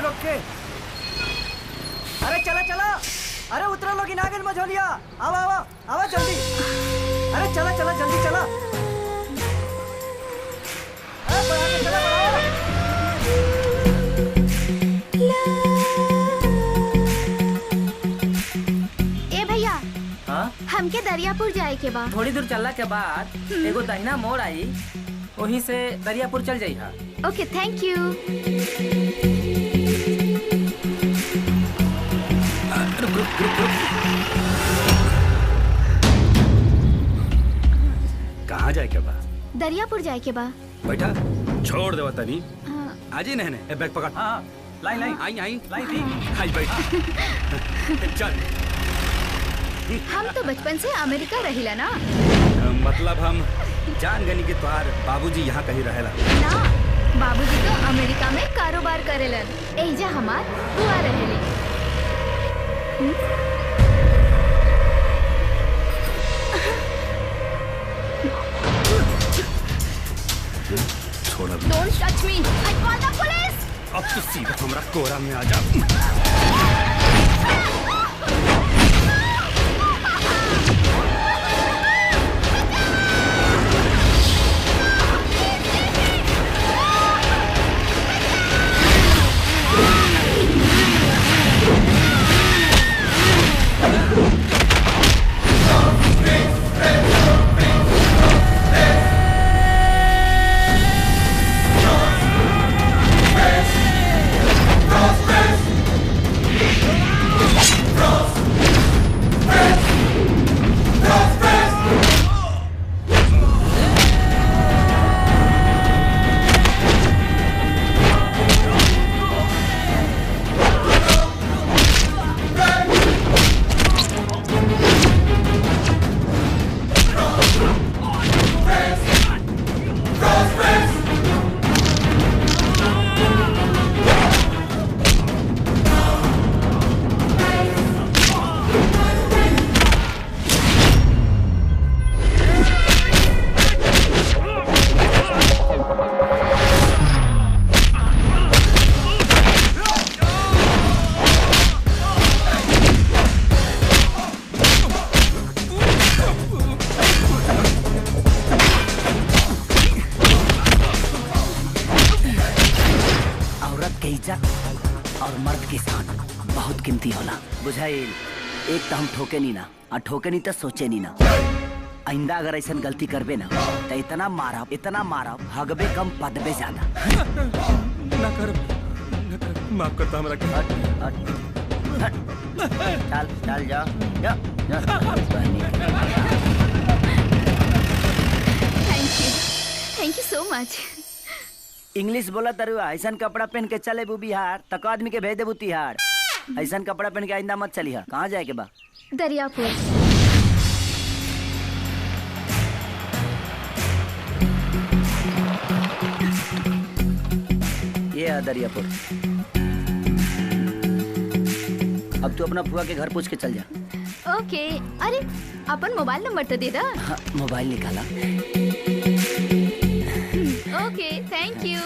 रोक के। अरे चला चला, अरे उतरो लोग नागिन मझोलिया, आवा आवा आवा जल्दी। अरे चला चला जल्दी चला। अरे बढ़ा के चला बढ़ाओ। ए भैया, हाँ? हमके दरियापुर जाए के बा। थोड़ी दूर चलला के बाद एगो दहिना मोड़ आई, वहीं से दरियापुर चल जाई हा। ओके थैंक यू। कहाँ जाए के बा? दरियापुर जाए के बा। बैठा, छोड़ देवा तनी। आजी नहने, ए बैग पकड़। हाँ, लाई लाई आई आई लाई दी। आई बैठ। चल। हम तो बचपन से अमेरिका रहिला ना। मतलब हम जान गनी के तोहार बाबूजी यहाँ कहीं रहेला। ना, बाबूजी तो अमेरिका में कारोबार करेलन। एजा हमार बुआ रहेली। छोड़ अब। Don't touch me! I call the police! अब तो सीधा हमरा कोरा में आ जा। और मर्द की शान बहुत कीमती होला बुझाइल। एक तो हम ठोके नहीं ना, और ठोके नहीं तो सोचे नहीं ना। आइंदा अगर ऐसा गलती करबे ना तो इतना मारब हगबे कम पदबे ज्यादा। ना कर, माफ करता हमरा के। चल चल जा जा जा। Thank you so much. English बोला तरुआ, ऐसा कपड़ा पहन के चले बू बिहार तक आदमी के भेज देबू तिहाड़। ऐसा कपड़ा पहन के आइंदा मत चली। कहाँ जाए के बा? दरियापुर। ये है दरियापुर। अब तू अपना फुआ के घर पूछ के चल जा। ओके। अरे अपन मोबाइल नंबर तो दे दा। हाँ, मोबाइल निकाला। ओके थैंक यू।